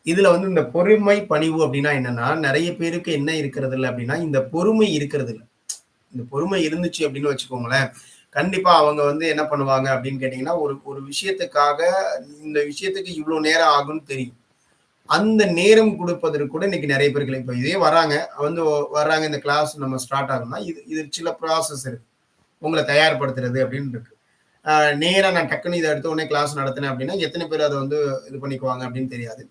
இதுல வந்து இந்த பொறுமை, பணிவு அப்படின்னா என்னன்னா, நெறைய பேருக்கு என்ன இருக்கிறது இல்ல அப்படின்னா, இந்த பொறுமை இருக்கிறது இல்ல. இந்த பொறுமை இருந்துச்சு அப்படின்னு வச்சுக்கோங்களேன், கண்டிப்பா அவங்க வந்து என்ன பண்ணுவாங்க அப்படின்னு கேட்டீங்கன்னா, ஒரு ஒரு விஷயத்துக்காக இந்த விஷயத்துக்கு இவ்ளோ நேரம் ஆகும்னு தெரியும். அந்த நேரம் குடுப்பதற்கு கூட இன்னைக்கு நெறைய பேருக்கு இல்ல. இப்ப இதே வராங்க, வந்து வர்றாங்க இந்த கிளாஸ் நம்ம ஸ்டார்ட் ஆகும்னா, இது இது சில ப்ராசஸ் இருக்கு. உங்கள தயார்படுத்துறது அப்படின்னு இருக்கு. அ நேரா நான் டக்குனு இத எடுத்த உடனே கிளாஸ் நடத்தினேன் அப்படின்னா, எத்தன பேர் அத வந்து இது பண்ணிக்குவாங்க அப்படின்னு தெரியாது.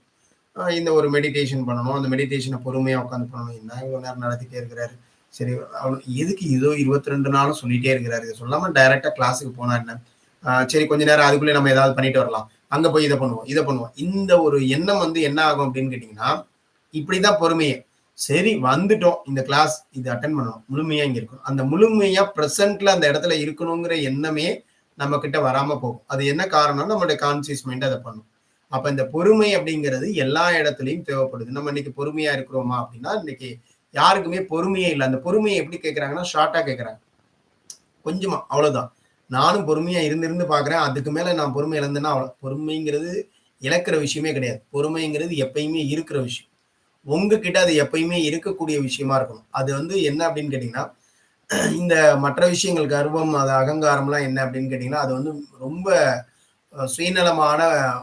இந்த ஒரு மெடிடேஷன் பண்ணணும். அந்த மெடிடேஷன பொறுமையா உட்காந்து பண்ணணும். என்ன இவ்வளோ நேரம் நடத்திட்டே இருக்கிறாரு. சரி எதுக்கு இதோ 22 நாளும் சொல்லிட்டே இருக்கிறாரு. இத சொல்லாம டைரக்ட்டா கிளாஸ்க்கு போனா என்ன? சரி கொஞ்ச நேரம் அதுக்குள்ளே நம்ம ஏதாவது பண்ணிட்டு வரலாம். அங்க போய் இத பண்ணுவோம், இத பண்ணுவோம். இந்த ஒரு எண்ணம் வந்து என்ன ஆகும் அப்படின்னு கேட்டீங்கன்னா, இப்படிதான் பொறுமையே. சரி வந்துட்டோம். இந்த கிளாஸ் இது அட்டெண்ட் பண்ணணும். முழுமையா இங்க இருக்கணும். அந்த முழுமையா பிரசன்ட்ல அந்த இடத்துல இருக்கணுங்கிற எண்ணமே நம்ம கிட்ட வராம போகும். அது என்ன காரணம்? நம்மளுடைய கான்ஷியஸ் மைண்ட் அத பண்ணும். அப்ப இந்த பொறுமை அப்படிங்கிறது எல்லா இடத்துலயும் தேவைப்படுது. நம்ம இன்னைக்கு பொறுமையா இருக்கிறோமா அப்படின்னா, இன்னைக்கு யாருக்குமே பொறுமையே இல்ல. அந்த பொறுமைய எப்படி கேட்கறாங்கன்னா, ஷார்ட்டா கேட்கறாங்க. கொஞ்சமா அவ்வளவுதான். நானும் பொறுமையா இருந்து பார்க்கிறேன். அதுக்கு மேல நான் பொறுமை இழந்தேன்னா பொறுமைங்கிறது இழக்கிற விஷயமே கிடையாது. பொறுமைங்கிறது எப்பயுமே இருக்கிற விஷயம். உங்ககிட்ட அது எப்பயுமே இருக்கக்கூடிய விஷயமா இருக்கணும். அது வந்து என்ன அப்படின்னு கேட்டீங்கன்னா, இந்த மற்ற விஷயங்கள் கர்வம், அது அகங்காரம்லாம் என்ன அப்படின்னு கேட்டீங்கன்னா, அது வந்து ரொம்ப சுயநலமான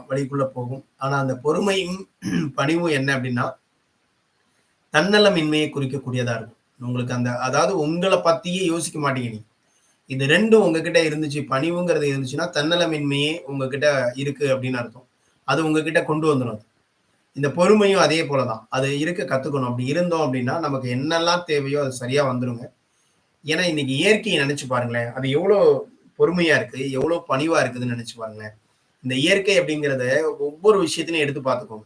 வழிக்குள்ள போகும். ஆனா அந்த பொறுமையும், பணிவும் என்ன அப்படின்னா, தன்னலமின்மையை குறிக்கக்கூடியதா இருக்கும். உங்களுக்கு அந்த அதாவது உங்கள பத்தியே யோசிக்க மாட்டீங்க நீங்க. இது 2ம் உங்ககிட்ட இருந்துச்சு. பணிவுங்கிறது இருந்துச்சுன்னா, தன்னலமின்மையே உங்ககிட்ட இருக்கு அப்படின்னு அர்த்தம். அது உங்ககிட்ட கொண்டு வந்துரும் அது. இந்த பொறுமையும் அதே போல தான். அது இருக்க கத்துக்கணும். அப்படி இருந்தோம் அப்படின்னா, நமக்கு என்னெல்லாம் தேவையோ அது சரியா வந்துருங்க. ஏன்னா, இன்னைக்கு இயற்கைய நெனச்சு பாருங்களேன். அது எவ்வளோ பொறுமையா இருக்கு, எவ்வளோ பணிவா இருக்குதுன்னு நெனச்சு பாருங்களேன். இந்த இயற்கை அப்படிங்கிறத ஒவ்வொரு விஷயத்திலயும் எடுத்து பார்த்துக்கோங்க.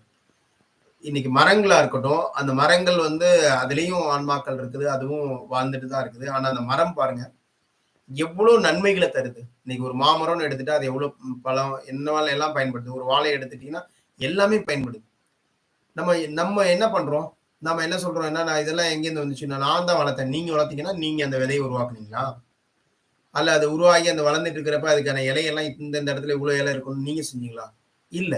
இன்னைக்கு மரங்களா இருக்கட்டும், அந்த மரங்கள் வந்து அதிலயும் ஆன்மாக்கள் இருக்குது. அதுவும் வாழ்ந்துட்டு தான் இருக்குது. ஆனா அந்த மரம் பாருங்க, எவ்வளோ நன்மைகள தருது. இன்னைக்கு ஒரு மாமரம்னு எடுத்துட்டா, அது எவ்வளோ பழம் என்னவால எல்லாம் பயன்படுது. ஒரு வாழைய எடுத்துட்டீங்கன்னா, எல்லாமே பயன்படுது. நம்ம நம்ம என்ன பண்றோம்? நம்ம என்ன சொல்றோம்? நான் இதெல்லாம் எங்கேருந்து வந்துச்சு? நான் தான் வளர்த்தேன். நீங்க வளர்த்தீங்கன்னா, நீங்க அந்த விதைய உருவாக்குனீங்களா? அல்ல அது உருவாகி அந்த வளர்ந்துட்டு இருக்கிறப்ப, அதுக்கான இலையெல்லாம் இந்த இடத்துல இவ்வளோ இலை இருக்கும்னு நீங்க செஞ்சீங்களா? இல்ல.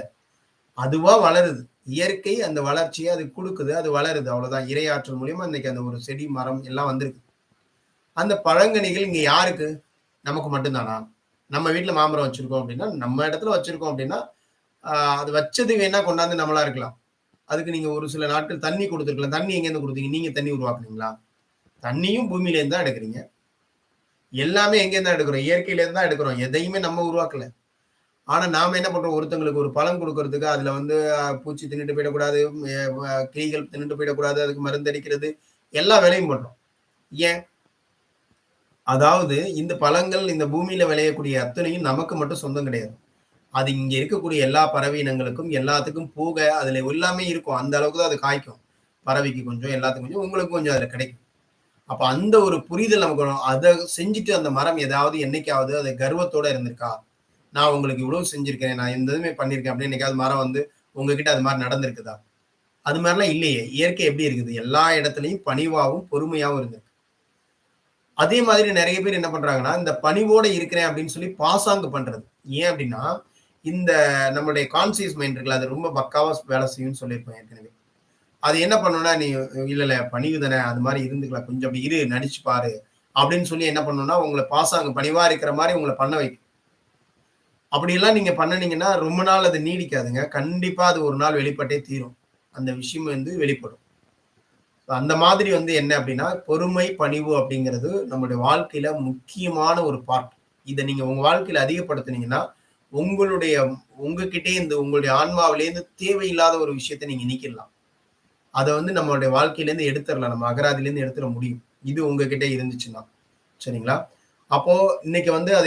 அதுவா வளருது. இயற்கை அந்த வளர்ச்சிய அது குடுக்குது. அது வளருது. அவ்வளவுதான். இரையாற்றல் மூலியமா இன்னைக்கு அந்த ஒரு செடி, மரம் எல்லாம் வந்திருக்கு. அந்த பழங்கனிகள் இங்க யாருக்கு? நமக்கு மட்டும் தானா? நம்ம வீட்ல மாமரம் வச்சிருக்கோம் அப்படின்னா, நம்ம இடத்துல வச்சிருக்கோம் அப்படின்னா, அ அது வச்சது வேணா கொண்டாந்து நம்மளா இருக்கலாம். அதுக்கு நீங்க ஒரு சில நாட்கள் தண்ணி குடுத்துருக்கலாம். தண்ணி எங்கேருந்து குடுத்தீங்க? நீங்க தண்ணி உருவாக்குனீங்களா? தண்ணியும் பூமியில இருந்து தான் எடுக்குறீங்க. எல்லாமே எங்கேருந்து தான் எடுக்குறோம்? இயற்கையில இருந்து தான் எடுக்குறோம். எதையுமே நம்ம உருவாக்கல. ஆனா நாம என்ன பண்றோம்? ஒருத்தங்களுக்கு ஒரு பழம் குடுக்குறதுக்கு அதுல வந்து பூச்சி தின்னுட்டு போயிடக்கூடாது, கிளிகள் தின்னுட்டு போயிடக்கூடாது, அதுக்கு மருந்து அடிக்கிறது, எல்லா வேலையும் பண்றோம். ஏன்? அதாவது இந்த பழங்கள் இந்த பூமியில விளையக்கூடிய அத்தனையும் நமக்கு மட்டும் சொந்தம் கிடையாது. அது இங்க இருக்கக்கூடிய எல்லா பறவை இனங்களுக்கும், எல்லாத்துக்கும் போக அதுல எல்லாமே இருக்கும். அந்த அளவுக்கு தான் அது காய்க்கும். பறவைக்கு கொஞ்சம், எல்லாத்துக்கும் கொஞ்சம், உங்களுக்கு கொஞ்சம் அதுல கிடைக்கும். அப்ப அந்த ஒரு புரிதல் நமக்கு வரும். அத செஞ்சுட்டு அந்த மரம் ஏதாவது என்னைக்காவது அது கர்வத்தோட இருந்திருக்கா? நான் உங்களுக்கு இவ்வளவு செஞ்சிருக்கேன். நான் இந்த இதுவுமே பண்ணியிருக்கேன் அப்படின்னு என்னைக்காவது மரம் வந்து உங்ககிட்ட அது மாரி நடந்திருக்குதா? அது மாரிலாம் இல்லையே. இயற்கை எப்படி இருக்குது? எல்லா இடத்துலயும் பணிவாவும், பொறுமையாவும் இருந்திருக்கு. அதே மாதிரி நெறைய பேர் என்ன பண்றாங்கன்னா, இந்த பணிவோட இருக்கிறேன் அப்படின்னு சொல்லி பாசாங்கு பண்றது. ஏன் அப்படின்னா, இந்த நம்மளுடைய கான்ஷியஸ் மைண்ட் இருக்குல்ல, அது ரொம்ப பக்காவா வேலை செய்யும்னு சொல்லியிருப்பேன் ஏற்கனவே. அது என்ன பண்ணும்னா, "நீ இல்ல பணிவு தானே, அது மாரி இருந்துக்கலாம். கொஞ்சம் அப்படி இரு, நடிச்சு பாரு." அப்படின்னு சொல்லி என்ன பண்ணும்னா, உங்கள பாசாங்கு பணிவா இருக்கிற மாரி உங்கள பண்ண வைக்கும். அப்படியெல்லாம் நீங்க பண்ணுனீங்கன்னா, ரொம்ப நாள் அது நீடிக்காதுங்க. கண்டிப்பா அது ஒரு நாள் வெளிப்பட்டே தீரும். அந்த விஷயம் வந்து வெளிப்படும். அந்த மாதிரி வந்து என்ன அப்படின்னா, பொறுமை, பணிவு அப்படிங்கிறது நம்முடைய வாழ்க்கையில முக்கியமான ஒரு பார்ட். இத நீங்க உங்க வாழ்க்கையில அதிகப்படுத்துனீங்கன்னா, உங்களுடைய உங்ககிட்டயே இந்த உங்களுடைய ஆன்மாவிலேருந்து தேவையில்லாத ஒரு விஷயத்த நீங்க நீக்கிடலாம். அத வந்து நம்மளுடைய வாழ்க்கையிலேருந்து எடுத்துறலாம். நம்ம அகராதியிலேருந்து எடுத்துற முடியும். இது உங்ககிட்ட இருந்துச்சுன்னா. சரிங்களா? அப்போ இன்னைக்கு வந்து அத